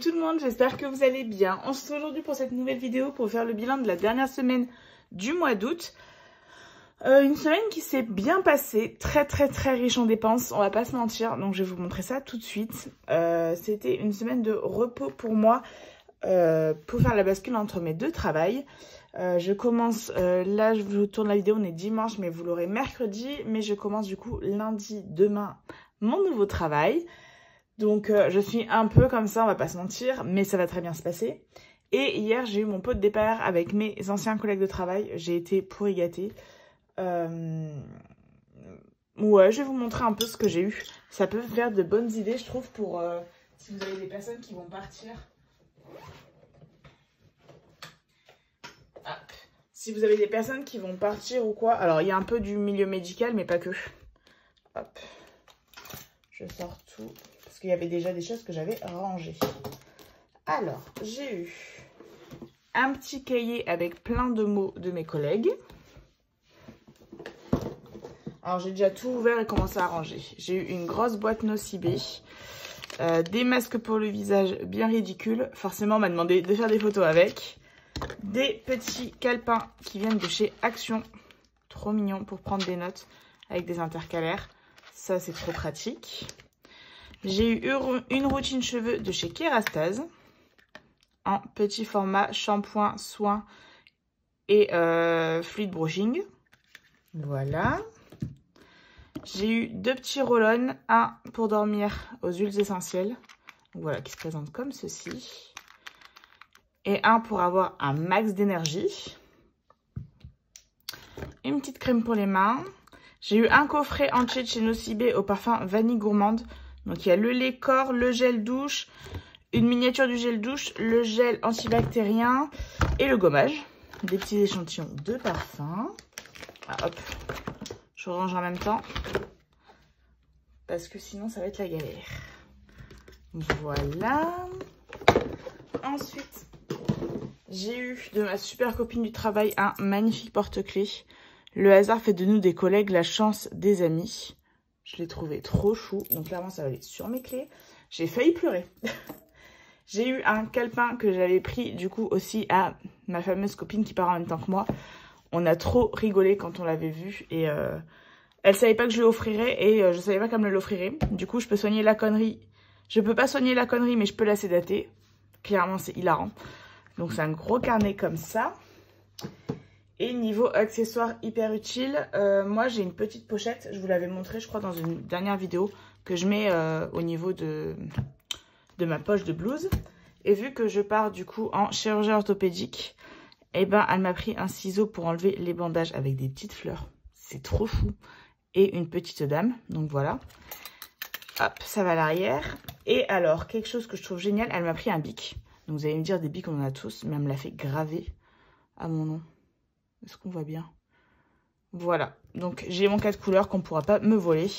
tout le monde, j'espère que vous allez bien. On se retrouve aujourd'hui pour cette nouvelle vidéo pour faire le bilan de la dernière semaine du mois d'août. Une semaine qui s'est bien passée, très riche en dépenses, on va pas se mentir, donc je vais vous montrer ça tout de suite. C'était une semaine de repos pour moi pour faire la bascule entre mes deux travails. Je commence, là je vous tourne la vidéo, on est dimanche mais vous l'aurez mercredi, mais je commence du coup lundi, demain, mon nouveau travail. Donc je suis un peu comme ça, on va pas se mentir, mais ça va très bien se passer. Et hier j'ai eu mon pot de départ avec mes anciens collègues de travail, j'ai été pourri gâtée. Ouais, je vais vous montrer un peu ce que j'ai eu. Ça peut faire de bonnes idées je trouve pour si vous avez des personnes qui vont partir. Ah. Si vous avez des personnes qui vont partir ou quoi. Alors il y a un peu du milieu médical mais pas que. Hop. Je sors tout. Parce qu'il y avait déjà des choses que j'avais rangées. Alors, j'ai eu un petit cahier avec plein de mots de mes collègues. Alors, j'ai déjà tout ouvert et commencé à ranger. J'ai eu une grosse boîte Nocibé. Des masques pour le visage bien ridicules. Forcément, on m'a demandé de faire des photos avec. Des petits calepins qui viennent de chez Action. Trop mignon pour prendre des notes avec des intercalaires. Ça, c'est trop pratique. J'ai eu une routine cheveux de chez Kerastase en petit format shampoing, soin et fluid brushing. Voilà. J'ai eu deux petits roll-on, un pour dormir aux huiles essentielles, voilà, qui se présente comme ceci, et un pour avoir un max d'énergie. Une petite crème pour les mains. J'ai eu un coffret entier de chez Nocibé au parfum vanille gourmande. Donc il y a le lait corps, le gel douche, une miniature du gel douche, le gel antibactérien et le gommage. Des petits échantillons de parfum. Ah, hop, je range en même temps parce que sinon ça va être la galère. Voilà. Ensuite, j'ai eu de ma super copine du travail un magnifique porte-clés. Le hasard fait de nous des collègues la chance des amis. Je l'ai trouvé trop chou. Donc clairement, ça va aller sur mes clés. J'ai failli pleurer. J'ai eu un calepin que j'avais pris du coup aussi à ma fameuse copine qui part en même temps que moi. On a trop rigolé quand on l'avait vue. Et elle savait pas que je lui offrirais. Et je savais pas qu'elle me l'offrirait. Du coup, je peux soigner la connerie. Je peux pas soigner la connerie, mais je peux la sédater. Clairement, c'est hilarant. Donc c'est un gros carnet comme ça. Et niveau accessoires hyper utile, moi j'ai une petite pochette, je vous l'avais montré je crois dans une dernière vidéo, que je mets au niveau de ma poche de blouse. Et vu que je pars du coup en chirurgie orthopédique, et ben elle m'a pris un ciseau pour enlever les bandages avec des petites fleurs. C'est trop fou. Et une petite dame, donc voilà. Hop, ça va à l'arrière. Et alors, quelque chose que je trouve génial, elle m'a pris un bic. Donc vous allez me dire des bics on en a tous, mais elle me l'a fait graver à mon nom. Est-ce qu'on voit bien? Voilà. Donc, j'ai mon 4 couleurs qu'on ne pourra pas me voler.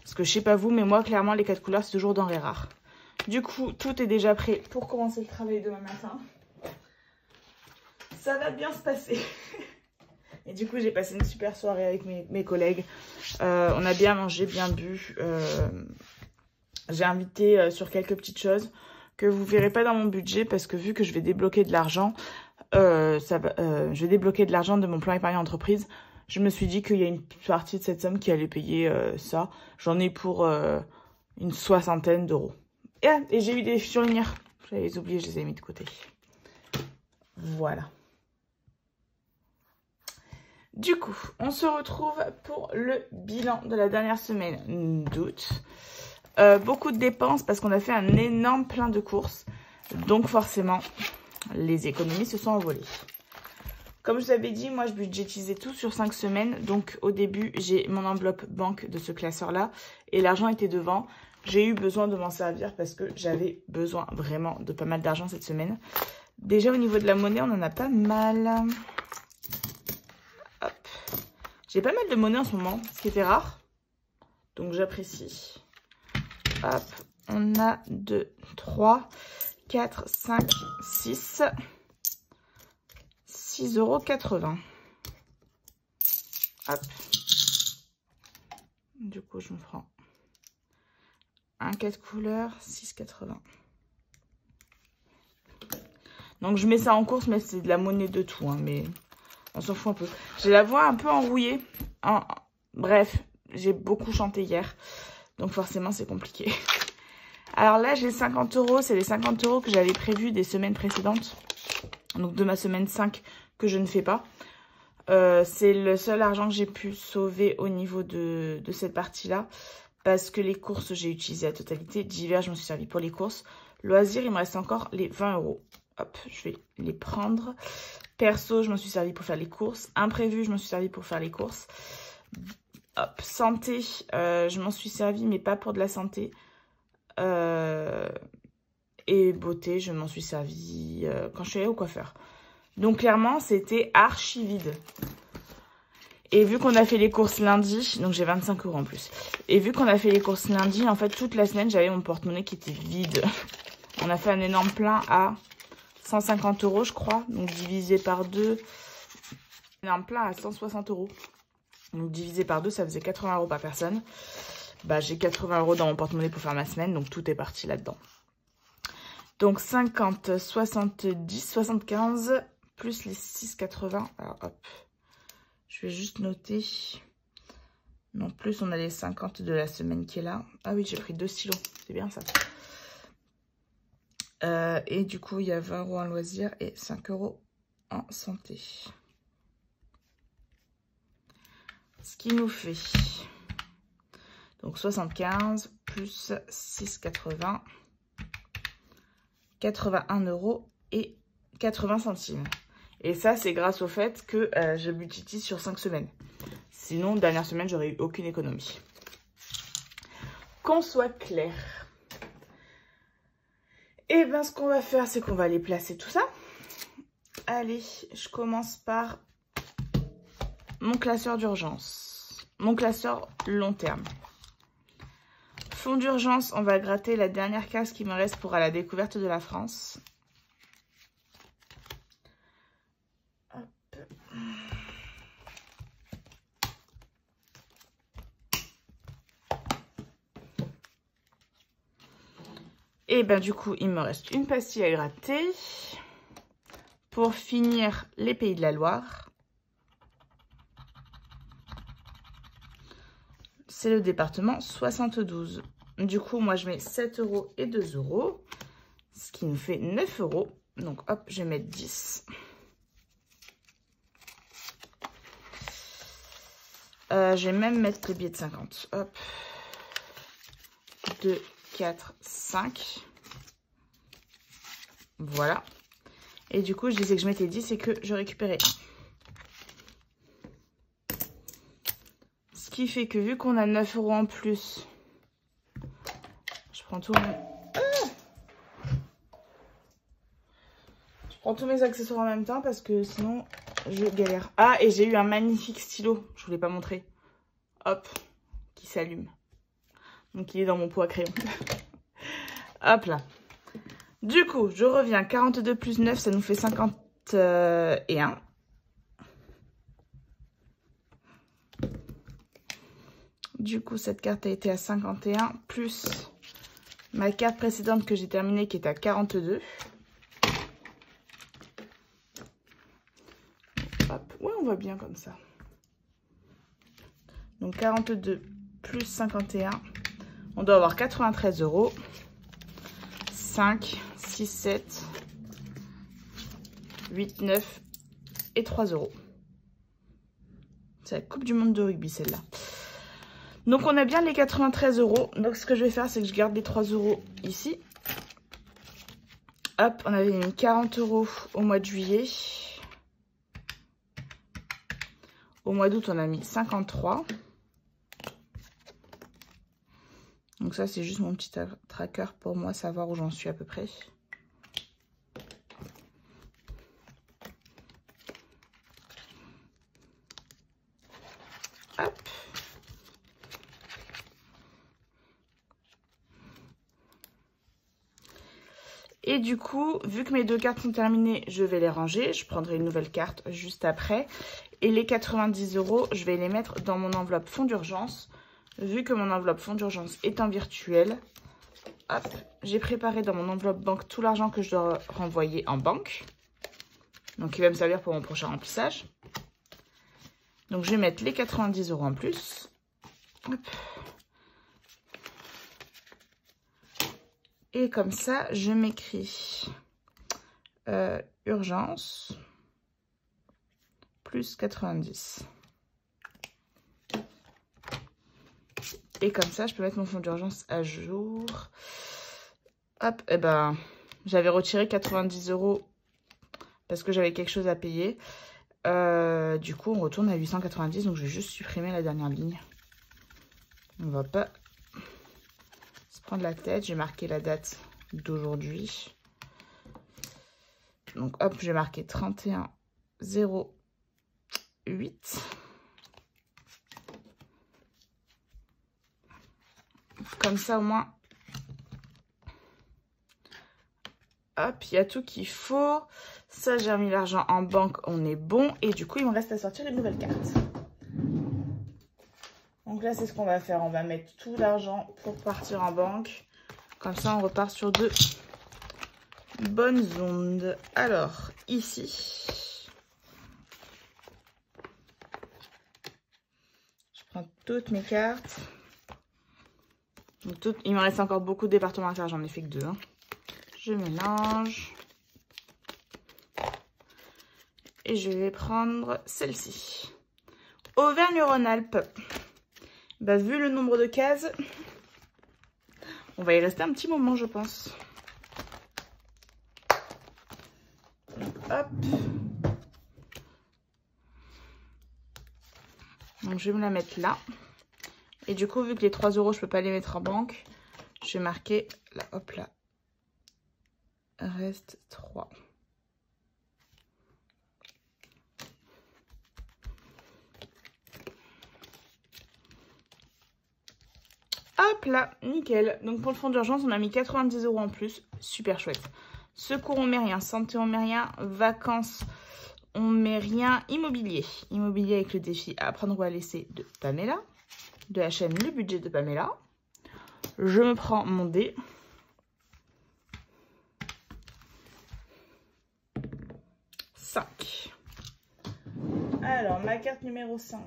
Parce que je sais pas vous, mais moi, clairement, les 4 couleurs, c'est toujours denrée rare. Du coup, tout est déjà prêt pour commencer le travail demain matin. Ça va bien se passer. Et du coup, j'ai passé une super soirée avec mes collègues. On a bien mangé, bien bu. J'ai invité sur quelques petites choses que vous verrez pas dans mon budget parce que vu que je vais débloquer de l'argent... je vais débloquer de l'argent de mon plan épargne entreprise. Je me suis dit qu'il y a une partie de cette somme qui allait payer ça. J'en ai pour une 60aine d'euros. Et j'ai eu des surligneurs. J'avais les oublié, je les ai mis de côté. Voilà. Du coup, on se retrouve pour le bilan de la dernière semaine d'août. Beaucoup de dépenses parce qu'on a fait un énorme plein de courses. Donc forcément... les économies se sont envolées. Comme je vous avais dit, moi je budgétisais tout sur 5 semaines. Donc au début, j'ai mon enveloppe banque de ce classeur-là. Et l'argent était devant. J'ai eu besoin de m'en servir parce que j'avais besoin vraiment de pas mal d'argent cette semaine. Déjà au niveau de la monnaie, on en a pas mal. Hop. J'ai pas mal de monnaie en ce moment, ce qui était rare. Donc j'apprécie. Hop. On a 2, 3... 4, 5, 6, 6,80 €. Hop. Du coup, je me prends un 4 couleurs, 6,80 €. Donc je mets ça en course, mais c'est de la monnaie de tout, hein, mais on s'en fout un peu. J'ai la voix un peu enrouillée. Bref, j'ai beaucoup chanté hier, donc forcément c'est compliqué. Alors là, j'ai 50 €, c'est les 50 € que j'avais prévus des semaines précédentes. Donc de ma semaine 5 que je ne fais pas. C'est le seul argent que j'ai pu sauver au niveau de cette partie-là. Parce que les courses, j'ai utilisé la totalité. D'hiver, je m'en suis servi pour les courses. Loisirs, il me reste encore les 20 €. Hop, je vais les prendre. Perso, je m'en suis servi pour faire les courses. Imprévu, je m'en suis servi pour faire les courses. Hop, santé, je m'en suis servi, mais pas pour de la santé. Et beauté, je m'en suis servi quand je suis allée au coiffeur. Donc clairement, c'était archi vide. Et vu qu'on a fait les courses lundi, donc j'ai 25 € en plus. Et vu qu'on a fait les courses lundi, en fait, toute la semaine, j'avais mon porte-monnaie qui était vide. On a fait un énorme plein à 150 € je crois. Donc divisé par 2, un énorme plein à 160 €. Donc divisé par 2, ça faisait 80 € par personne. Bah, j'ai 80 € dans mon porte-monnaie pour faire ma semaine, donc tout est parti là-dedans. Donc 50, 70, 75, plus les 6,80. Alors hop, je vais juste noter. Non, plus on a les 50 de la semaine qui est là. Ah oui, j'ai pris 2 stylos, c'est bien ça. Et du coup, il y a 20 € en loisirs et 5 € en santé. Ce qui nous fait donc 75 plus 6,80, 81 € et 80 centimes. Et ça, c'est grâce au fait que je budgétise sur 5 semaines. Sinon, dernière semaine, j'aurais eu aucune économie. Qu'on soit clair. Et bien, ce qu'on va faire, c'est qu'on va aller placer tout ça. Allez, je commence par mon classeur d'urgence. Mon classeur long terme. Fonds d'urgence, on va gratter la dernière case qui me reste pour à la découverte de la France. Hop. Et ben du coup, il me reste une pastille à gratter. Pour finir, les Pays de la Loire. C'est le département 72. Du coup, moi, je mets 7 € et 2 €. Ce qui nous fait 9 €. Donc, hop, je vais mettre 10. Je vais même mettre les billets de 50. Hop. 2, 4, 5. Voilà. Et du coup, je disais que je mettais 10 et que je récupérais 1. Ce qui fait que vu qu'on a 9 € en plus, je prends tout mon... Je prends tous mes accessoires en même temps parce que sinon, je galère. Ah, et j'ai eu un magnifique stylo, je ne vous l'ai pas montré. Hop, qui s'allume. Donc, il est dans mon pot à crayon. Hop là. Du coup, je reviens. 42 plus 9, ça nous fait 51. Du coup, cette carte a été à 51, plus ma carte précédente que j'ai terminée qui est à 42. Hop, ouais, on voit bien comme ça. Donc 42 plus 51, on doit avoir 93 €. 5, 6, 7, 8, 9 et 3 €. C'est la Coupe du Monde de rugby celle-là. Donc on a bien les 93 €. Donc ce que je vais faire, c'est que je garde les 3 € ici. Hop, on avait mis 40 € au mois de juillet. Au mois d'août, on a mis 53. Donc ça, c'est juste mon petit tracker pour moi, savoir où j'en suis à peu près. Hop. Et du coup, vu que mes 2 cartes sont terminées, je vais les ranger. Je prendrai une nouvelle carte juste après. Et les 90 €, je vais les mettre dans mon enveloppe fonds d'urgence. Vu que mon enveloppe fonds d'urgence est en virtuel, hop, j'ai préparé dans mon enveloppe banque tout l'argent que je dois renvoyer en banque. Donc, il va me servir pour mon prochain remplissage. Donc, je vais mettre les 90 € en plus. Hop. Et comme ça, je m'écris urgence plus 90. Et comme ça, je peux mettre mon fonds d'urgence à jour. Hop, et ben, j'avais retiré 90 € parce que j'avais quelque chose à payer. Du coup, on retourne à 890, donc je vais juste supprimer la dernière ligne. On va pas se prendre la tête. J'ai marqué la date d'aujourd'hui. Donc, hop, j'ai marqué 31/08. Comme ça, au moins, hop, il y a tout qu'il faut. Ça, j'ai remis l'argent en banque, on est bon. Et du coup, il me reste à sortir une nouvelle carte. Donc là, c'est ce qu'on va faire. On va mettre tout l'argent pour partir en banque. Comme ça, on repart sur de bonnes ondes. Alors, ici, je prends toutes mes cartes. Donc, il me reste encore beaucoup de départements à faire. J'en ai fait que 2. Hein. Je mélange. Et je vais prendre celle-ci. Auvergne-Rhône-Alpes. Bah, vu le nombre de cases, on va y rester un petit moment, je pense. Donc, hop. Donc, je vais me la mettre là. Et du coup, vu que les 3 €, je peux pas les mettre en banque, je vais marquer là, hop là. Reste 3. Hop là, nickel. Donc pour le fonds d'urgence, on a mis 90 € en plus. Super chouette. Secours, on met rien. Santé, on met rien. Vacances, on met rien. Immobilier. Immobilier avec le défi apprendre ou à laisser de Pamela. De la chaîne Le Budget de Pamela. Je me prends mon dé. Alors, ma carte numéro 5.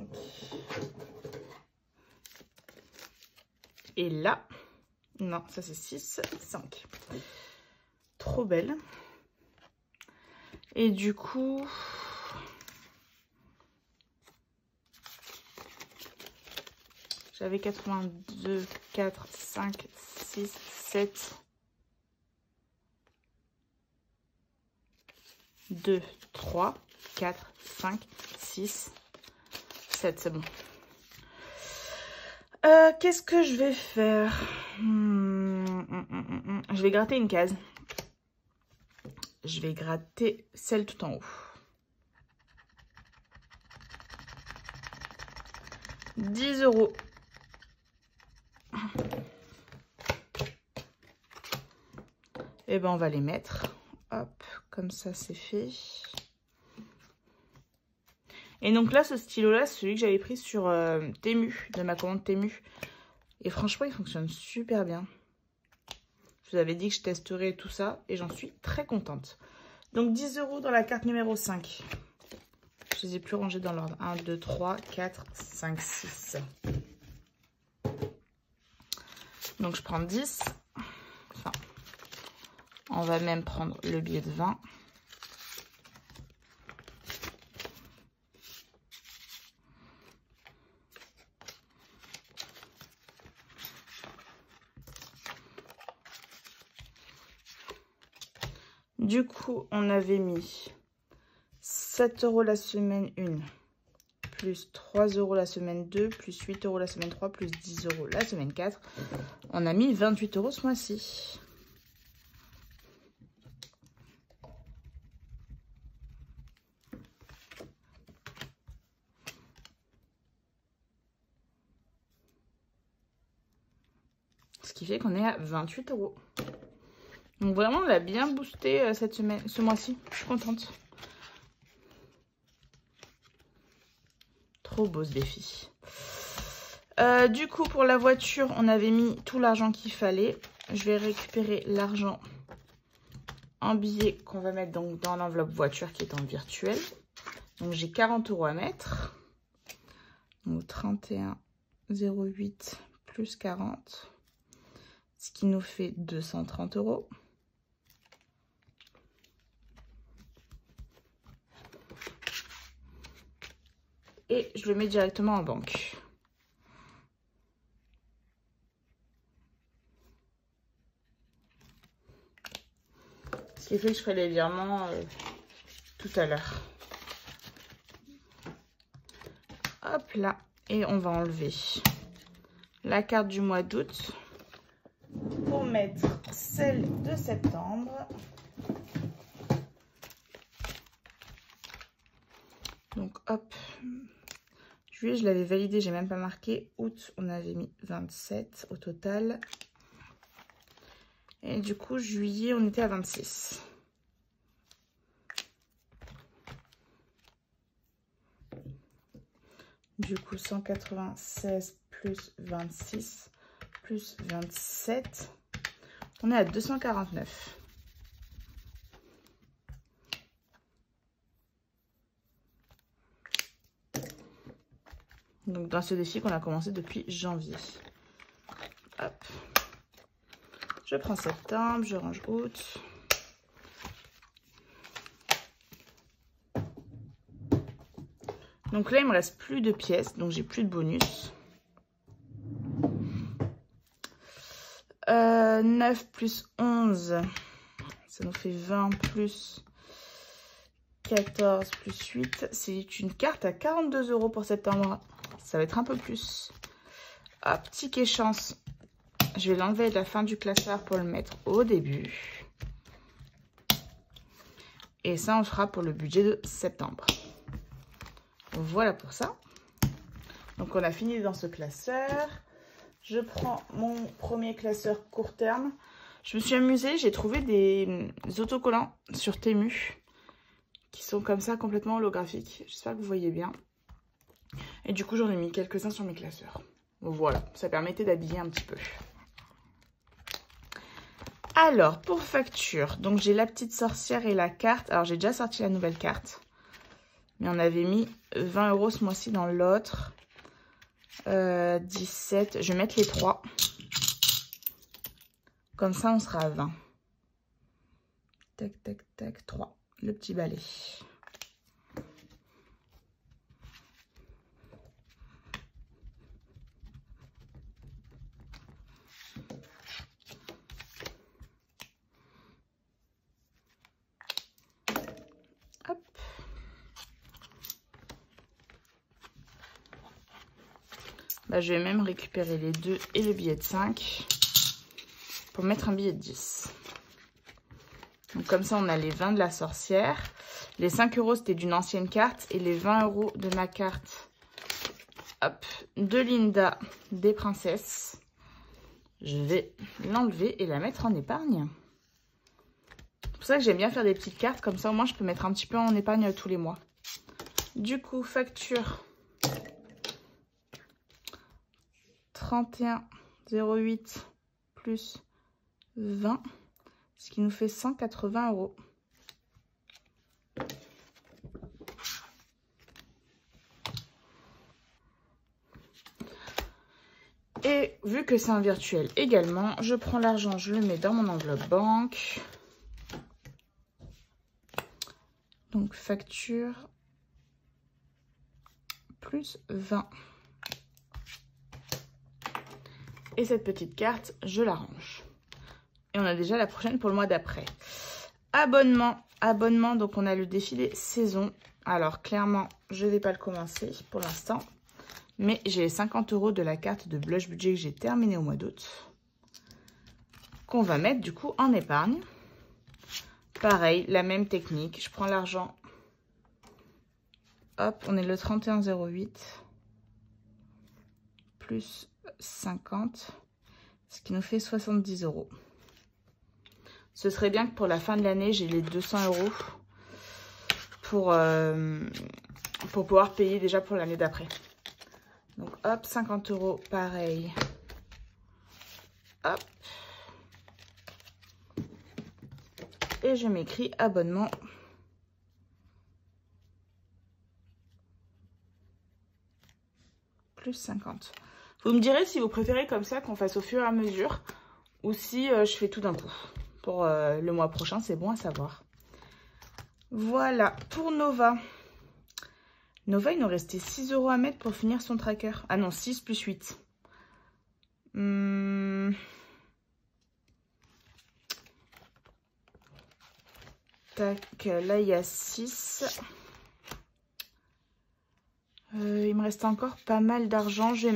Et là, non, ça c'est 6, 5. Trop belle. Et du coup, j'avais 82, 4, 5, 6, 7, 2, 3, 4, 5, 6, 7, c'est bon. Qu'est-ce que je vais faire? Je vais gratter une case. Je vais gratter celle tout en haut. 10 €. Et ben on va les mettre. Hop, comme ça c'est fait. Et donc là, ce stylo-là, c'est celui que j'avais pris sur Temu, de ma commande Temu. Et franchement, il fonctionne super bien. Je vous avais dit que je testerais tout ça et j'en suis très contente. Donc 10 € dans la carte numéro 5. Je les ai plus rangés dans l'ordre. 1, 2, 3, 4, 5, 6. Donc je prends 10. Enfin, on va même prendre le billet de 20. Du coup, on avait mis 7 € la semaine 1, plus 3 € la semaine 2, plus 8 € la semaine 3, plus 10 € la semaine 4. On a mis 28 € ce mois-ci. Ce qui fait qu'on est à 28 €. Donc vraiment, on l'a bien boosté cette semaine, ce mois-ci. Je suis contente. Trop beau ce défi. Du coup, pour la voiture, on avait mis tout l'argent qu'il fallait. je vais récupérer l'argent en billets qu'on va mettre donc dans l'enveloppe voiture qui est en virtuel. Donc j'ai 40 € à mettre. Donc 31,08 plus 40, ce qui nous fait 230 €. Et je le mets directement en banque. Ce qui fait que je ferai les virements tout à l'heure. Hop là. Et on va enlever la carte du mois d'août pour mettre celle de septembre. Donc hop. Juillet, je l'avais validé, j'ai même pas marqué. Août, on avait mis 27 au total. Et du coup, juillet, on était à 26. Du coup, 196 plus 26 plus 27. On est à 249. Donc, dans ce défi qu'on a commencé depuis janvier. Hop. Je prends septembre, je range août. Donc là, il me reste plus de pièces, donc j'ai plus de bonus. 9 plus 11, ça nous fait 20 plus 14 plus 8. C'est une carte à 42 € pour septembre. Ça va être un peu plus. Hop, ticket chance. Je vais l'enlever de la fin du classeur pour le mettre au début. Et ça, on fera pour le budget de septembre. Voilà pour ça. Donc, on a fini dans ce classeur. Je prends mon premier classeur court terme. Je me suis amusée. J'ai trouvé des autocollants sur Temu qui sont comme ça, complètement holographiques. J'espère que vous voyez bien. Et du coup, j'en ai mis quelques-uns sur mes classeurs. Voilà, ça permettait d'habiller un petit peu. Alors, pour facture, donc j'ai la petite sorcière et la carte. Alors, j'ai déjà sorti la nouvelle carte. Mais on avait mis 20 € ce mois-ci dans l'autre. 17. Je vais mettre les 3. Comme ça, on sera à 20. Tac, tac, tac, 3. Le petit balai. Hop. Bah, je vais même récupérer les 2 et le billet de 5 pour mettre un billet de 10. Donc comme ça, on a les 20 de la sorcière. Les 5 € c'était d'une ancienne carte. Et les 20 € de ma carte, hop, de Linda des princesses. Je vais l'enlever et la mettre en épargne. C'est pour ça que j'aime bien faire des petites cartes. Comme ça, au moins, je peux mettre un petit peu en épargne tous les mois. Du coup, facture 31,08 plus 20. Ce qui nous fait 180 €. Et vu que c'est un virtuel également, je prends l'argent, je le mets dans mon enveloppe banque. Donc facture plus 20. Et cette petite carte, je la range. Et on a déjà la prochaine pour le mois d'après. Abonnement, donc on a le défilé saison. Alors clairement, je ne vais pas le commencer pour l'instant. Mais j'ai les 50 € de la carte de Blush Budget que j'ai terminée au mois d'août. Qu'on va mettre du coup en épargne. Pareil, la même technique. Je prends l'argent. Hop, on est le 31,08 plus 50. Ce qui nous fait 70 €. Ce serait bien que pour la fin de l'année, j'ai les 200 € pour pouvoir payer déjà pour l'année d'après. Donc hop, 50 € pareil. Hop. et je m'écris abonnement. Plus 50. Vous me direz si vous préférez comme ça qu'on fasse au fur et à mesure ou si je fais tout d'un coup. Pour le mois prochain, c'est bon à savoir. Voilà, pour Nova. Nova, il nous restait 6 € à mettre pour finir son tracker. Ah non, 6 plus 8. Tac, là, il y a 6. Il me reste encore pas mal d'argent. Je vais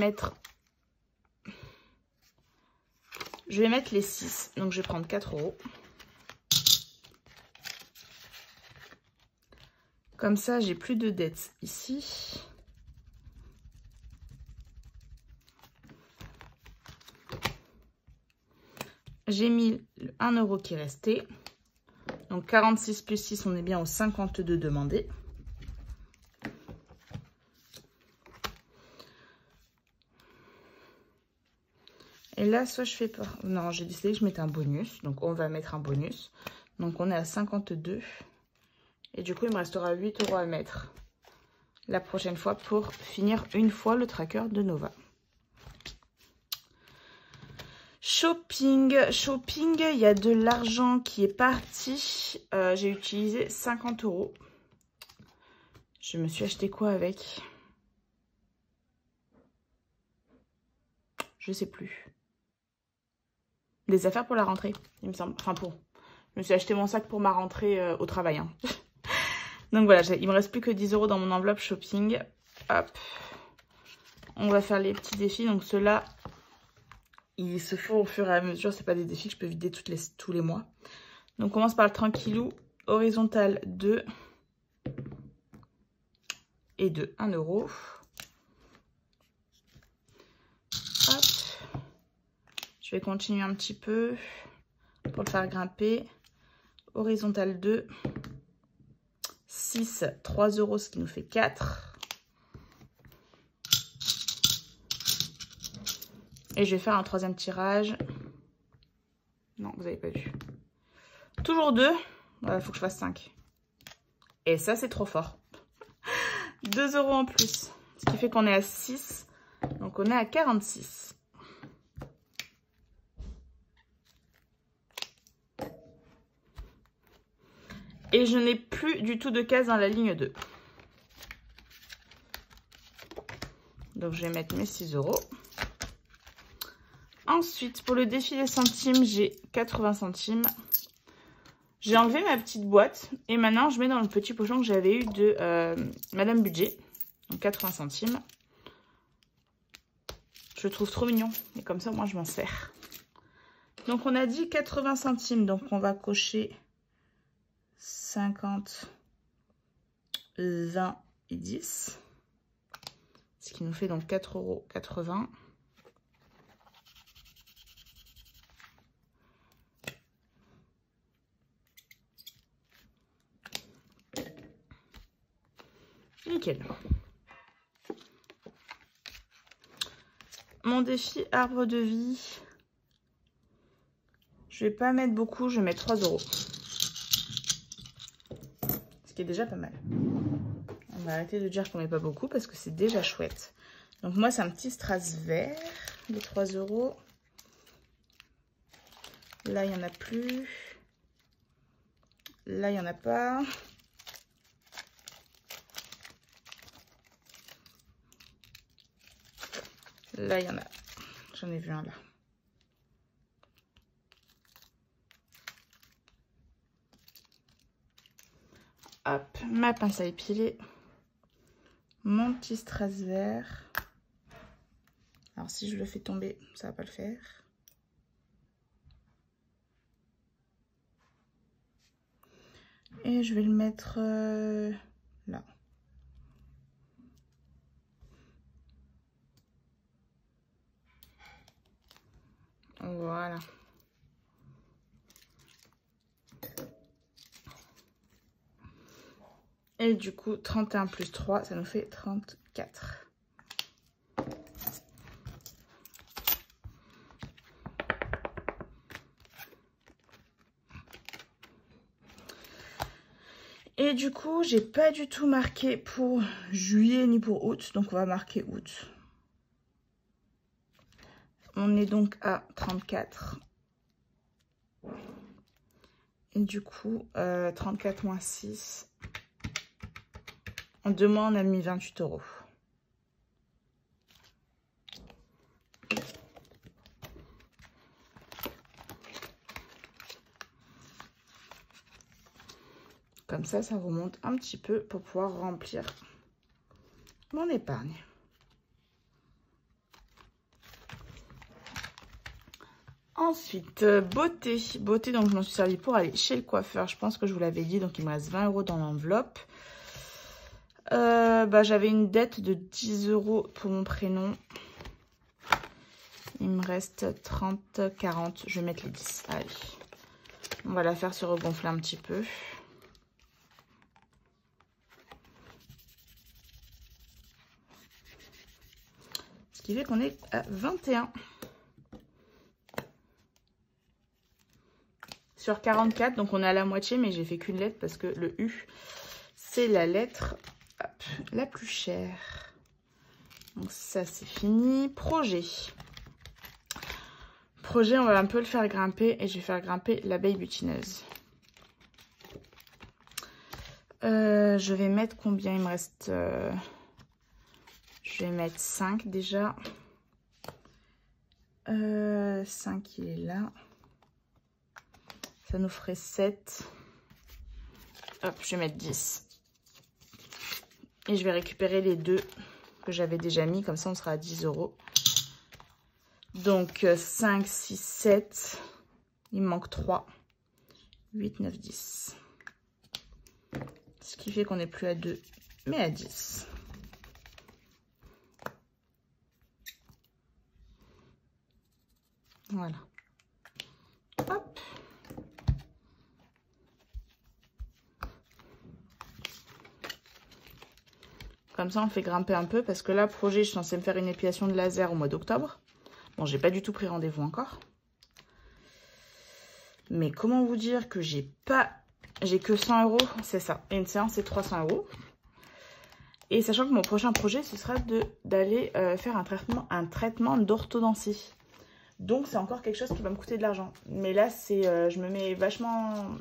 mettre les 6. Donc, je vais prendre 4 €. Comme ça, j'ai plus de dettes ici. J'ai mis le 1 € qui est resté. Donc 46 plus 6, on est bien aux 52 demandés. Et là, soit je fais pas... Non, j'ai décidé que je mettais un bonus. Donc on va mettre un bonus. Donc on est à 52. Et du coup, il me restera 8 € à mettre la prochaine fois pour finir une fois le tracker de Nova. Shopping, il y a de l'argent qui est parti. J'ai utilisé 50 €. Je me suis acheté quoi avec? Je sais plus. Des affaires pour la rentrée, il me semble. Enfin pour. Je me suis acheté mon sac pour ma rentrée au travail. Hein. Donc voilà, il me reste plus que 10 € dans mon enveloppe shopping. Hop. On va faire les petits défis. Donc ceux-là, ils se font au fur et à mesure. C'est pas des défis que je peux vider tous les mois. Donc on commence par le tranquillou. Horizontal 2. Et 2, 1 €. Hop. Je vais continuer un petit peu pour le faire grimper. Horizontal 2. 6, 3 €, ce qui nous fait 4. Et je vais faire un troisième tirage. Non, vous n'avez pas vu. Toujours 2. Il faut que je fasse 5. Et ça, c'est trop fort. 2 € en plus. Ce qui fait qu'on est à 6. Donc, on est à 46. Et je n'ai plus du tout de cases dans la ligne 2. Donc, je vais mettre mes 6 €. Ensuite, pour le défi des centimes, j'ai 80 centimes. J'ai enlevé ma petite boîte. Et maintenant, je mets dans le petit pochon que j'avais eu de Madame Budget. Donc, 80 centimes. Je le trouve trop mignon. Et comme ça, moi, je m'en sers. Donc, on a dit 80 centimes. Donc, on va cocher 50, 20 et 10. Ce qui nous fait donc 4,80 €. Nickel. Mon défi arbre de vie. Je vais pas mettre beaucoup, je vais mettre 3 €. Ce qui est déjà pas mal. On va arrêter de dire qu'on met pas beaucoup parce que c'est déjà chouette. Donc moi, c'est un petit strass vert de 3 €. Là, il n'y en a plus. Là, il n'y en a pas. Là, il y en a. J'en ai vu un là. Hop, ma pince à épiler. Mon petit strass vert. Alors, si je le fais tomber, ça va pas le faire. Et je vais le mettre là. Voilà. Et du coup, 31 plus 3, ça nous fait 34. Et du coup, j'ai pas du tout marqué pour juillet ni pour août. Donc, on va marquer août. On est donc à 34. Et du coup, 34 moins 6. En 2 mois, on a mis 28 €. Comme ça remonte un petit peu pour pouvoir remplir mon épargne. Ensuite, beauté. Beauté, donc je m'en suis servi pour aller chez le coiffeur. Je pense que je vous l'avais dit, donc il me reste 20 € dans l'enveloppe. J'avais une dette de 10 € pour mon prénom. Il me reste 30, 40. Je vais mettre les 10. Allez. On va la faire se regonfler un petit peu. Ce qui fait qu'on est à 21. Sur 44, donc on est à la moitié, mais j'ai fait qu'une lettre parce que le U, c'est la lettre la plus chère. Donc ça, c'est fini. Projet. Projet, on va un peu le faire grimper et je vais faire grimper l'abeille butineuse. Je vais mettre combien il me reste je vais mettre 5 déjà. 5, il est là. Ça nous ferait 7. Hop, je vais mettre 10. Et je vais récupérer les 2 que j'avais déjà mis. Comme ça, on sera à 10 €. Donc, 5, 6, 7. Il me manque 3. 8, 9, 10. Ce qui fait qu'on n'est plus à 2, mais à 10. Voilà. Hop. Comme ça, on fait grimper un peu parce que là, projet, je suis censée me faire une épilation de laser au mois d'octobre. Bon, j'ai pas du tout pris rendez-vous encore. Mais comment vous dire que j'ai que 100 €, c'est ça. Et une séance, c'est 300 €. Et sachant que mon prochain projet, ce sera d'aller faire un traitement d'orthodontie. Donc, c'est encore quelque chose qui va me coûter de l'argent. Mais là, je me mets vachement...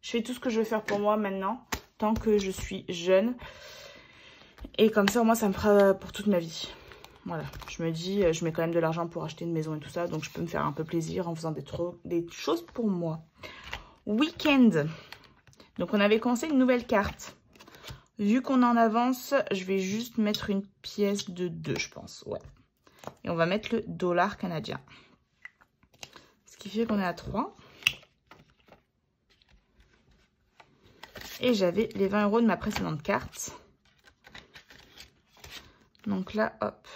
Je fais tout ce que je veux faire pour moi maintenant, tant que je suis jeune. Et comme ça, au moins, ça me fera pour toute ma vie. Voilà, je me dis, je mets quand même de l'argent pour acheter une maison et tout ça. Donc, je peux me faire un peu plaisir en faisant des choses pour moi. Week-end. Donc, on avait commencé une nouvelle carte. Vu qu'on est en avance, je vais juste mettre une pièce de 2, je pense. Ouais. Et on va mettre le dollar canadien. Ce qui fait qu'on est à 3. Et j'avais les 20 € de ma précédente carte. Donc là, hop,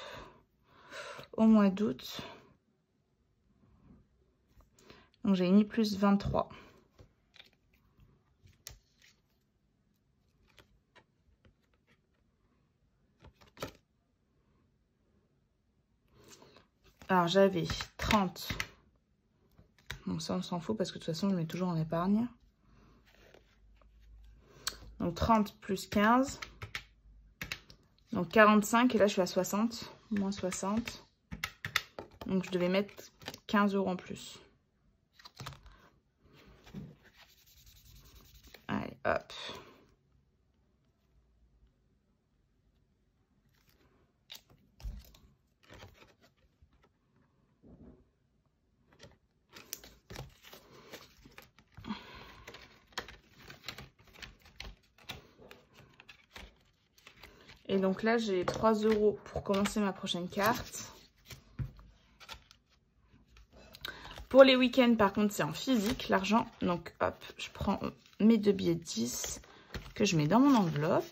au mois d'août. Donc j'ai mis plus 23. Alors j'avais 30. Bon, ça on s'en fout parce que de toute façon je mets toujours en épargne. Donc 30 plus 15. Donc 45 et là je suis à 60. Moins 60. Donc je devais mettre 15 € en plus. Allez, hop. Et donc là, j'ai 3 € pour commencer ma prochaine carte. Pour les week-ends, par contre, c'est en physique, l'argent. Donc, hop, je prends mes 2 billets de 10 que je mets dans mon enveloppe.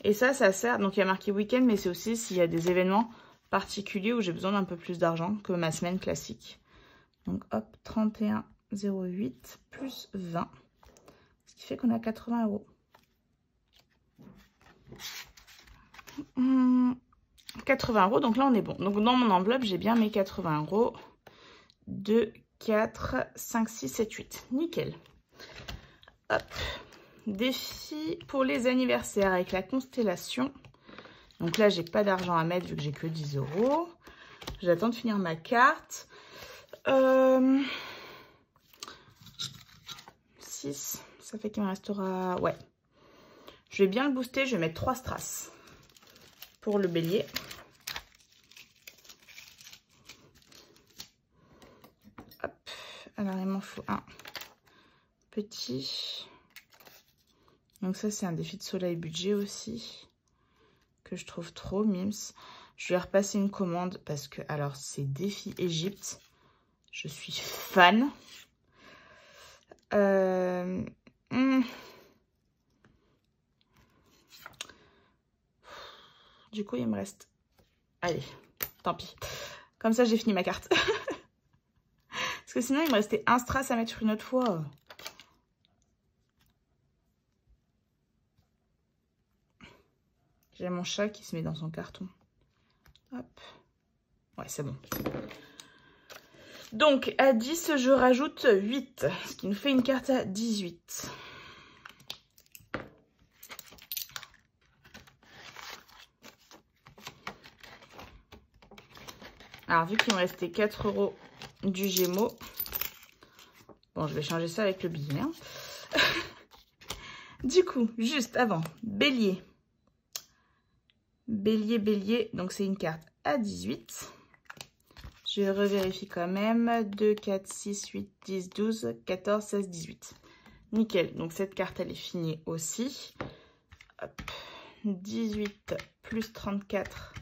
Et ça sert. Donc, il y a marqué week-end, mais c'est aussi s'il y a des événements particuliers où j'ai besoin d'un peu plus d'argent que ma semaine classique. Donc, hop, 31,08 plus 20. Ce qui fait qu'on a 80 €. 80 €, donc là on est bon. Donc dans mon enveloppe, j'ai bien mes 80 € de 4, 5, 6, 7, 8. Nickel. Hop. Défi pour les anniversaires avec la constellation. Donc là, j'ai pas d'argent à mettre vu que j'ai que 10 €. J'attends de finir ma carte. 6, ça fait qu'il me restera... Ouais. Je vais bien le booster, je vais mettre 3 strass pour le bélier. Hop. Alors, il m'en faut un petit. Donc ça, c'est un défi de soleil budget aussi, que je trouve trop mims. Je vais repasser une commande parce que, alors, c'est défi Égypte. Je suis fan. Du coup, il me reste... Allez, tant pis. Comme ça, j'ai fini ma carte. Parce que sinon, il me restait un strass à mettre une autre fois. J'ai mon chat qui se met dans son carton. Hop. Ouais, c'est bon. Donc, à 10, je rajoute 8. Ce qui nous fait une carte à 18. Alors, vu qu'il me restait 4 € du Gémeaux. Bon, je vais changer ça avec le billet. Hein. Du coup, juste avant, Bélier. Bélier, Bélier. Donc, c'est une carte à 18. Je revérifie quand même. 2, 4, 6, 8, 10, 12, 14, 16, 18. Nickel. Donc, cette carte, elle est finie aussi. Hop. 18 plus 34,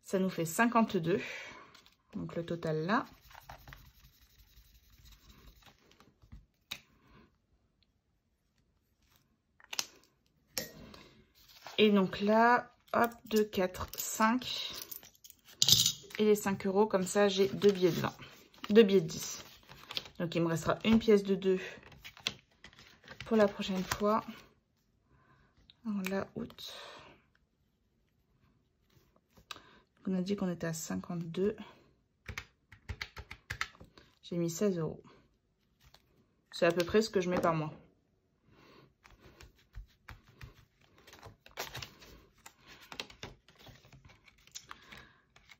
ça nous fait 52. Donc, le total là. Et donc là, hop, 2, 4, 5. Et les 5 €, comme ça, j'ai 2 billets de 20. 2 billets de 10. Donc, il me restera une pièce de 2 pour la prochaine fois. Alors là, août. On a dit qu'on était à 52. J'ai mis 16 €. C'est à peu près ce que je mets par mois.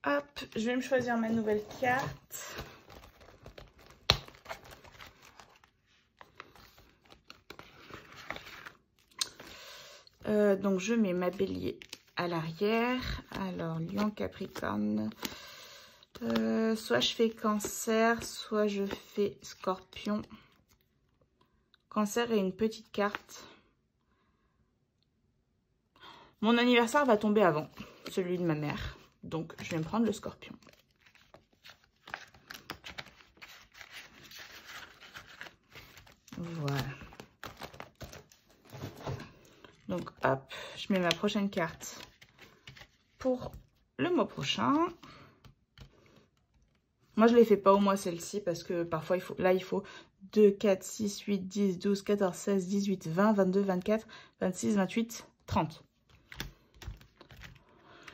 Hop, je vais me choisir ma nouvelle carte. Donc, je mets ma bélier à l'arrière. Alors, Lion, Capricorne. Soit je fais Cancer, soit je fais Scorpion. Cancer et une petite carte. Mon anniversaire va tomber avant celui de ma mère. Donc, je vais me prendre le Scorpion. Voilà. Donc, hop, je mets ma prochaine carte pour le mois prochain. Moi, je ne les fais pas au mois celle-ci parce que parfois, il faut 2, 4, 6, 8, 10, 12, 14, 16, 18, 20, 22, 24, 26, 28, 30.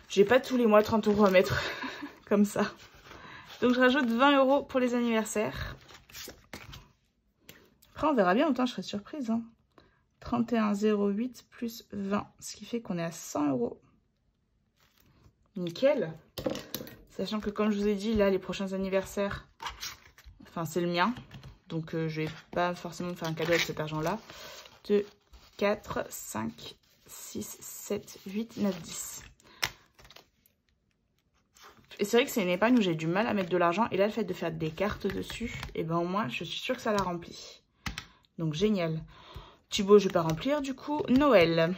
J'ai pas tous les mois 30 € à mettre comme ça. Donc, je rajoute 20 € pour les anniversaires. Après, on verra bien. Autant, je serai surprise. Hein. 31,08 plus 20. Ce qui fait qu'on est à 100 €. Nickel. Sachant que, comme je vous ai dit, là, les prochains anniversaires, enfin, c'est le mien. Donc, je vais pas forcément me faire un cadeau avec cet argent-là. 2, 4, 5, 6, 7, 8, 9, 10. Et c'est vrai que c'est une épargne où j'ai du mal à mettre de l'argent. Et là, le fait de faire des cartes dessus, et ben au moins, je suis sûre que ça la remplit. Donc, génial. Thibaut, je vais pas remplir, du coup. Noël.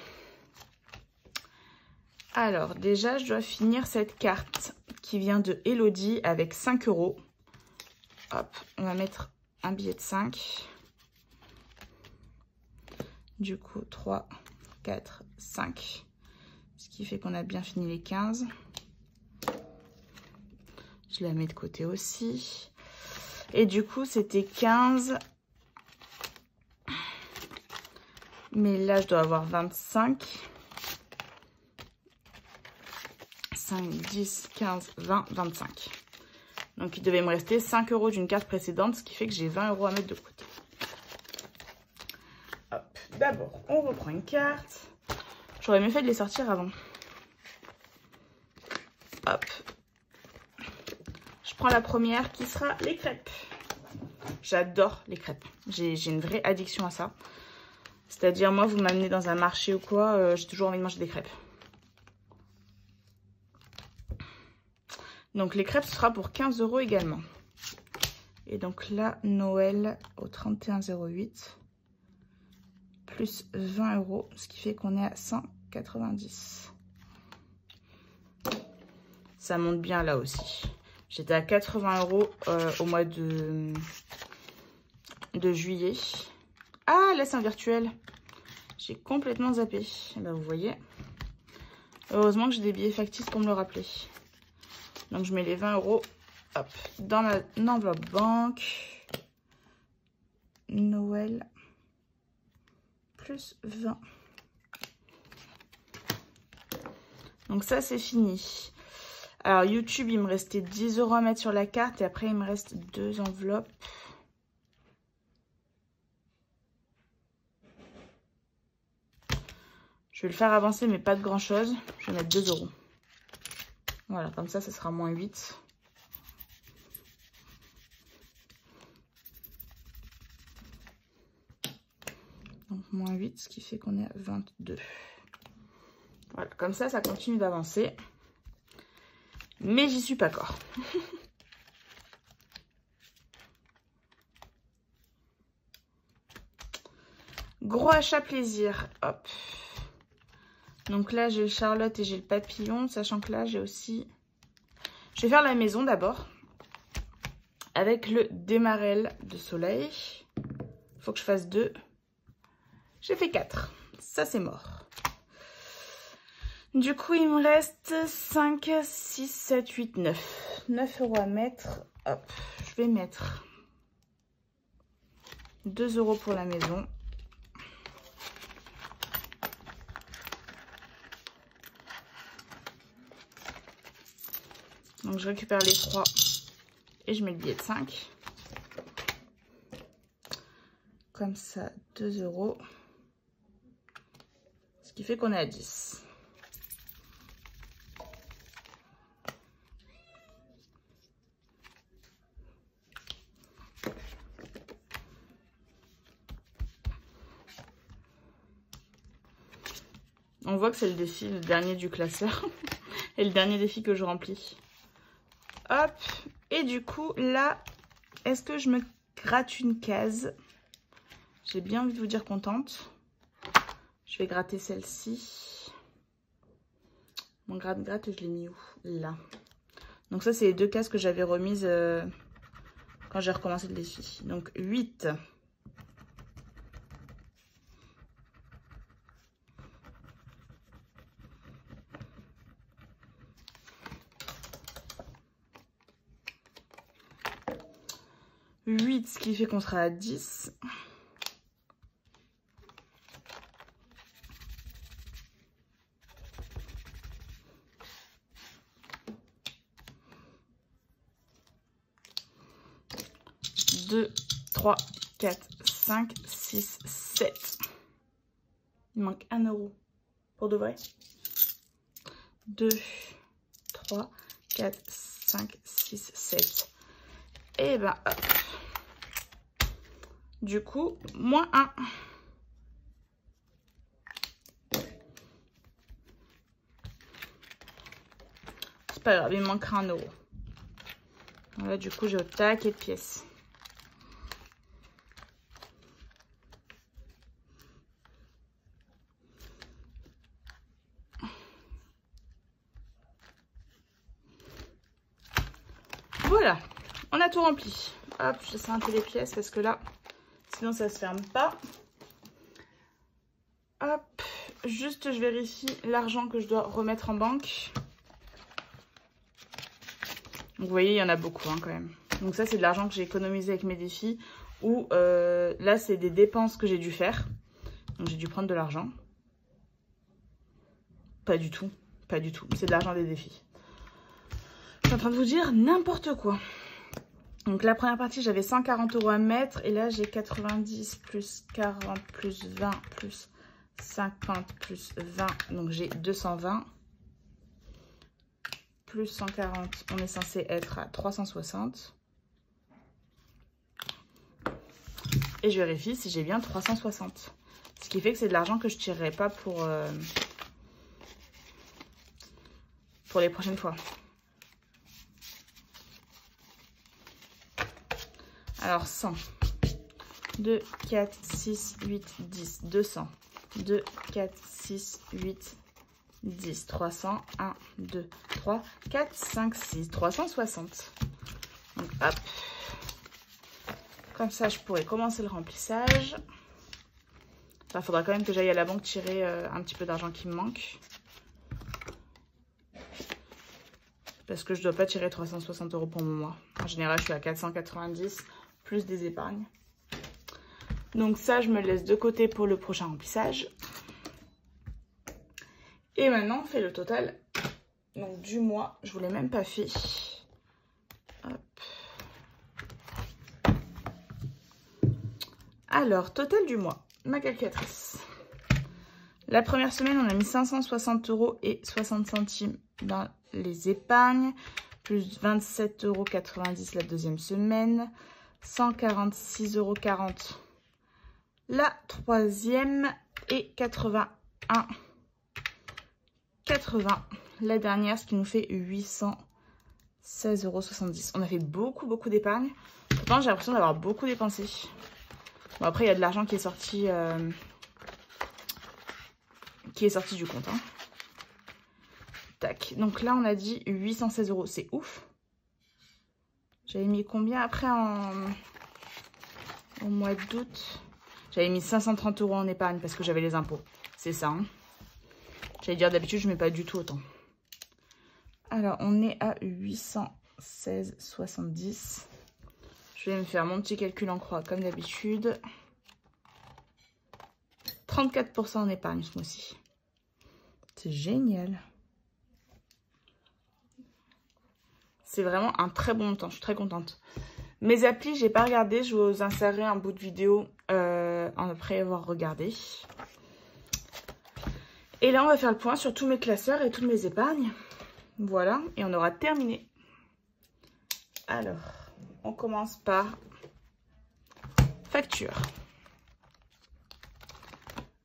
Alors, déjà, je dois finir cette carte qui vient de Elodie avec 5 €. Hop, on va mettre un billet de 5. Du coup, 3, 4, 5. Ce qui fait qu'on a bien fini les 15. Je la mets de côté aussi. Et du coup, c'était 15. Mais là, je dois avoir 25. 5, 10, 15, 20, 25. Donc il devait me rester 5 € d'une carte précédente, ce qui fait que j'ai 20 € à mettre de côté. Hop, d'abord on reprend une carte. J'aurais mieux fait de les sortir avant. Hop. Je prends la première qui sera les crêpes. J'adore les crêpes. J'ai une vraie addiction à ça. C'est-à-dire, moi, vous m'amenez dans un marché ou quoi, j'ai toujours envie de manger des crêpes. Donc, les crêpes, ce sera pour 15 € également. Et donc là, Noël au 31,08. Plus 20 €, ce qui fait qu'on est à 190. Ça monte bien là aussi. J'étais à 80 € au mois de juillet. Ah, là c'est un virtuel. J'ai complètement zappé. Ben, vous voyez. Heureusement que j'ai des billets factices pour me le rappeler. Donc je mets les 20 € hop, dans ma enveloppe banque. Noël plus 20. Donc ça c'est fini. Alors YouTube, il me restait 10 € à mettre sur la carte et après il me reste 2 enveloppes. Je vais le faire avancer mais pas de grand chose. Je vais mettre 2 €. Voilà, comme ça sera moins 8. Donc moins 8, ce qui fait qu'on est à 22. Voilà, comme ça continue d'avancer. Mais j'y suis pas encore. Gros achat plaisir. Hop. Donc là, j'ai le Charlotte et j'ai le papillon. Sachant que là, j'ai aussi... Je vais faire la maison d'abord. Avec le démarrel de soleil. Faut que je fasse 2. J'ai fait 4. Ça, c'est mort. Du coup, il me reste 5, 6, 7, 8, 9. 9 € à mettre. Hop, je vais mettre 2 € pour la maison. Donc, je récupère les 3 et je mets le billet de 5. Comme ça, 2 €. Ce qui fait qu'on est à 10. On voit que c'est le défi, le dernier du classeur. Et le dernier défi que je remplis. Hop. Et du coup, là, est-ce que je me gratte une case? J'ai bien envie de vous dire contente. Je vais gratter celle-ci. Mon gratte-gratte, je l'ai mis où? Là. Donc ça, c'est les 2 cases que j'avais remises quand j'ai recommencé le défi. Donc 8. Ce qui fait qu'on sera à 10. Deux, 3, 4, 5, 6, 7. Il manque 1 € pour de vrai. 2, 3, 4, 5, 6, 7. Et ben hop. Du coup, moins 1. C'est pas grave, il me manquera 1 €. Là, du coup, j'ai au taquet de pièces. Voilà, on a tout rempli. Hop, j'essaie un peu les pièces parce que là, sinon ça se ferme pas. Hop, juste je vérifie l'argent que je dois remettre en banque. Donc, vous voyez, il y en a beaucoup hein, quand même. Donc ça, c'est de l'argent que j'ai économisé avec mes défis. Ou là, c'est des dépenses que j'ai dû faire. Donc j'ai dû prendre de l'argent. Pas du tout, pas du tout. C'est de l'argent des défis. Je suis en train de vous dire n'importe quoi. Donc la première partie, j'avais 140 € à mettre. Et là, j'ai 90 plus 40 plus 20 plus 50 plus 20. Donc j'ai 220. Plus 140, on est censé être à 360. Et je vérifie si j'ai bien 360. Ce qui fait que c'est de l'argent que je ne tirerai pas pour les prochaines fois. Alors 100, 2, 4, 6, 8, 10, 200, 2, 4, 6, 8, 10, 300, 1, 2, 3, 4, 5, 6, 360. Donc hop, comme ça je pourrais commencer le remplissage. Il faudra quand même que j'aille à la banque tirer un petit peu d'argent qui me manque. Parce que je ne dois pas tirer 360 € pour mon mois. En général, je suis à 490 plus des épargnes. Donc ça, je me laisse de côté pour le prochain remplissage. Et maintenant, on fait le total donc, du mois. Je ne vous l'ai même pas fait. Hop. Alors, total du mois. Ma calculatrice. La première semaine, on a mis 560 € et 60 centimes dans les épargnes, plus 27,90 € la deuxième semaine, 146,40 € la troisième et 81,80 € la dernière, ce qui nous fait 816,70 €. On a fait beaucoup d'épargne. Pourtant, j'ai l'impression d'avoir beaucoup dépensé. Bon, après, il y a de l'argent qui est sorti du compte. Hein. Tac. Donc là, on a dit 816 €. C'est ouf. J'avais mis combien après au mois d'août? J'avais mis 530 € en épargne parce que j'avais les impôts. C'est ça. Hein. J'allais dire d'habitude, je ne mets pas du tout autant. Alors, on est à 816,70 €. Je vais me faire mon petit calcul en croix comme d'habitude. 34% en épargne ce mois-ci. C'est génial. C'est vraiment un très bon montant. Je suis très contente. Mes applis, j'ai pas regardé. Je vous insérerai un bout de vidéo après avoir regardé. Et là, on va faire le point sur tous mes classeurs et toutes mes épargnes. Voilà. Et on aura terminé. Alors, on commence par facture.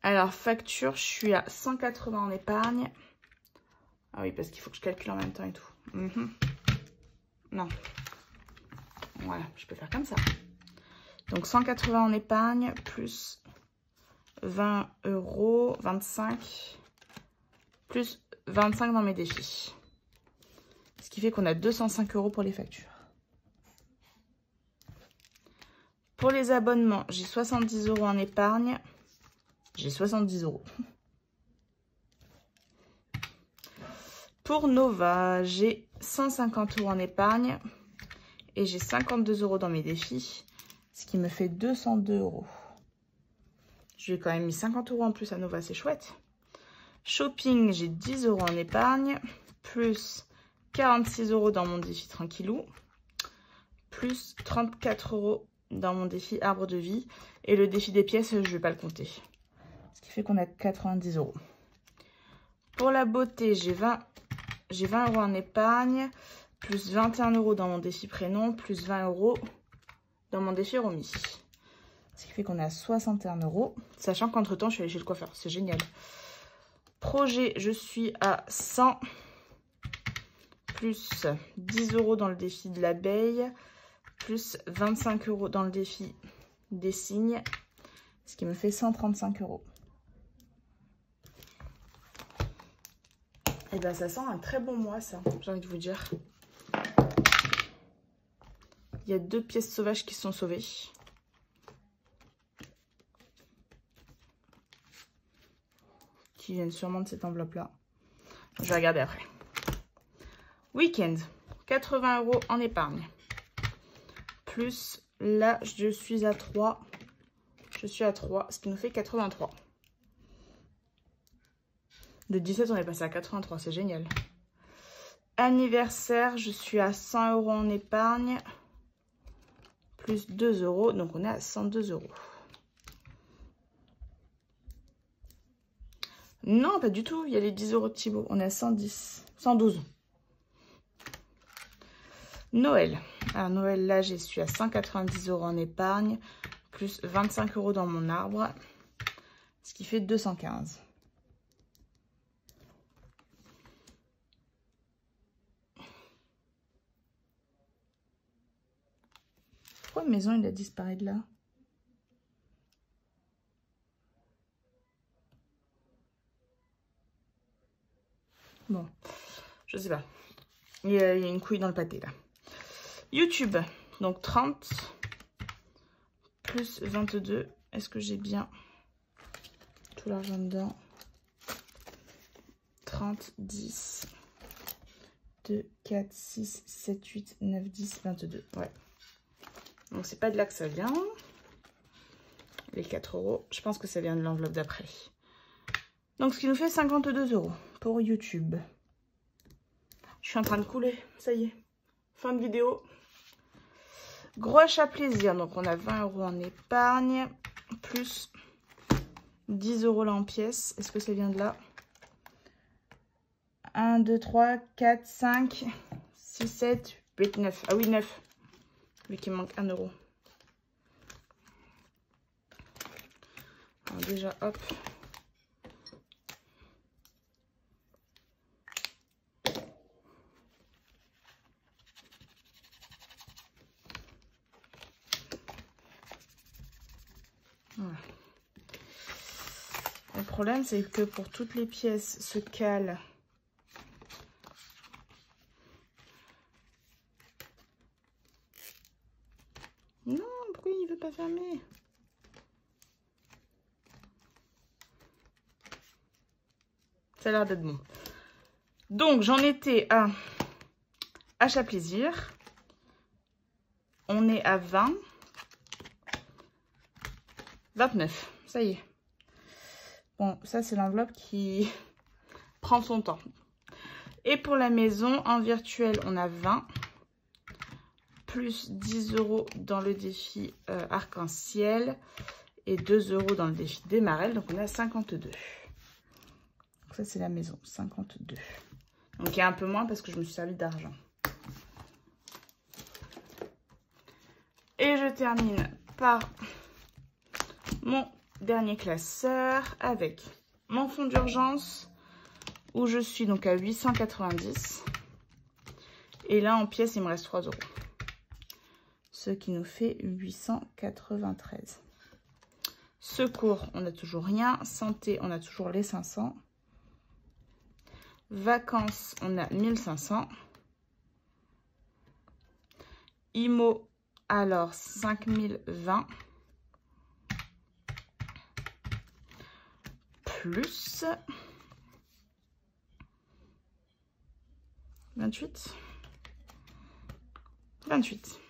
Alors, facture, je suis à 180 en épargne. Ah oui, parce qu'il faut que je calcule en même temps et tout. Non. Voilà, je peux faire comme ça. Donc, 180 en épargne, plus 20 €, 25, plus 25 dans mes défis. Ce qui fait qu'on a 205 € pour les factures. Pour les abonnements, j'ai 70 € en épargne. J'ai 70 €. Pour Nova, j'ai 150 € en épargne. Et j'ai 52 € dans mes défis. Ce qui me fait 202 €. Je lui ai quand même mis 50 € en plus à Nova, c'est chouette. Shopping, j'ai 10 € en épargne. Plus 46 € dans mon défi tranquillou. Plus 34 € dans mon défi arbre de vie. Et le défi des pièces, je ne vais pas le compter. Ce qui fait qu'on a 90 €. Pour la beauté, j'ai 20 € en épargne. Plus 21 € dans mon défi prénom. Plus 20 € dans mon défi Romy. Ce qui fait qu'on a 61 €. Sachant qu'entre-temps, je suis allée chez le coiffeur. C'est génial. Projet, je suis à 100. Plus 10 € dans le défi de l'abeille. Plus 25 € dans le défi des cygnes. Ce qui me fait 135 €. Et bien, ça sent un très bon mois, ça, j'ai envie de vous dire. Il y a 2 pièces sauvages qui sont sauvées. Qui viennent sûrement de cette enveloppe-là. Je vais regarder après. Week-end, 80 € en épargne. Plus, là, je suis à 3. Je suis à 3, ce qui nous fait 83. De 17, on est passé à 83, c'est génial. Anniversaire, je suis à 100 € en épargne. plus 2 euros. Donc, on est à 102 euros. Non, pas du tout. Il y a les 10 euros de Thibaut. On est à 110. 112. Noël. Alors, Noël, là, je suis à 190 euros en épargne. Plus 25 euros dans mon arbre. Ce qui fait 215. Pourquoi maison, il a disparu de là? Bon, je sais pas. Il y a une couille dans le pâté, là. YouTube. Donc, 30 plus 22. Est-ce que j'ai bien tout l'argent dedans? 30, 10, 2, 4, 6, 7, 8, 9, 10, 22. Ouais. Donc, c'est pas de là que ça vient. Les 4 euros. Je pense que ça vient de l'enveloppe d'après. Donc, ce qui nous fait 52 euros pour YouTube. Je suis en train de couler. Ça y est. Fin de vidéo. Gros achat plaisir. Donc, on a 20 euros en épargne. Plus 10 euros là en pièces. Est-ce que ça vient de là? 1, 2, 3, 4, 5, 6, 7, 8, 9. Ah oui, 9. Vu qu'il manque 1 euro. Alors déjà, hop. Voilà. Le problème, c'est que pour toutes les pièces se calent. Non, pourquoi il ne veut pas fermer? Ça a l'air d'être bon. Donc, j'en étais à achat plaisir. On est à 20. 29. Ça y est. Bon, ça, c'est l'enveloppe qui prend son temps. Et pour la maison, en virtuel, on a 20. Plus 10 euros dans le défi arc-en-ciel. Et 2 euros dans le défi des marelles. Donc, on est à 52. Donc, ça, c'est la maison. 52. Donc, il y a un peu moins parce que je me suis servi d'argent. Et je termine par mon dernier classeur avec mon fonds d'urgence où je suis donc à 890. Et là, en pièces, il me reste 3 euros. Ce qui nous fait 893. Secours, on n'a toujours rien. Santé, on a toujours les 500. Vacances, on a 1500. IMO, alors 5020. Plus 28. 28.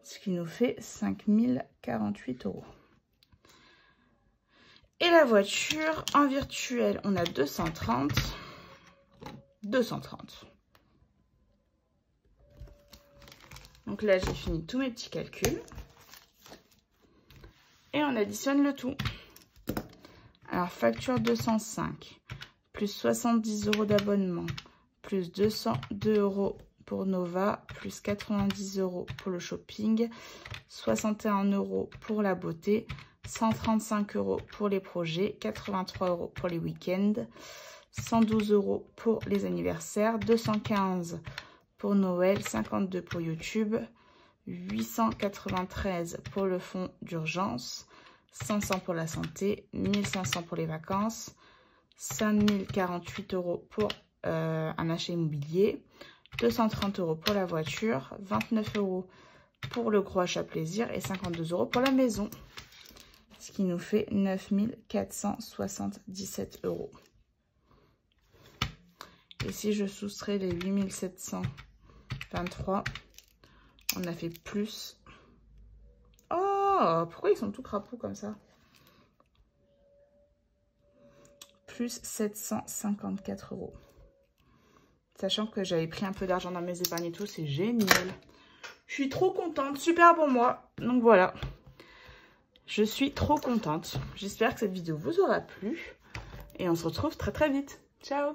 Ce qui nous fait 5048 euros. Et la voiture, en virtuel, on a 230. 230. Donc là, j'ai fini tous mes petits calculs. Et on additionne le tout. Alors, facture 205, plus 70 euros d'abonnement, plus 202 euros pour Nova, plus 90 euros pour le shopping, 61 euros pour la beauté, 135 euros pour les projets, 83 euros pour les week-ends, 112 euros pour les anniversaires, 215 pour Noël, 52 pour YouTube, 893 pour le fonds d'urgence, 500 pour la santé, 1500 pour les vacances, 5048 euros pour un achat immobilier, 230 euros pour la voiture, 29 euros pour le gros achat plaisir et 52 euros pour la maison. Ce qui nous fait 9477 euros. Et si je soustrais les 8723, on a fait plus. Oh, pourquoi ils sont tout crapauds comme ça? Plus 754 euros. Sachant que j'avais pris un peu d'argent dans mes épargnes et tout, c'est génial. Je suis trop contente, super bon mois. Donc voilà, je suis trop contente. J'espère que cette vidéo vous aura plu. Et on se retrouve très très vite. Ciao!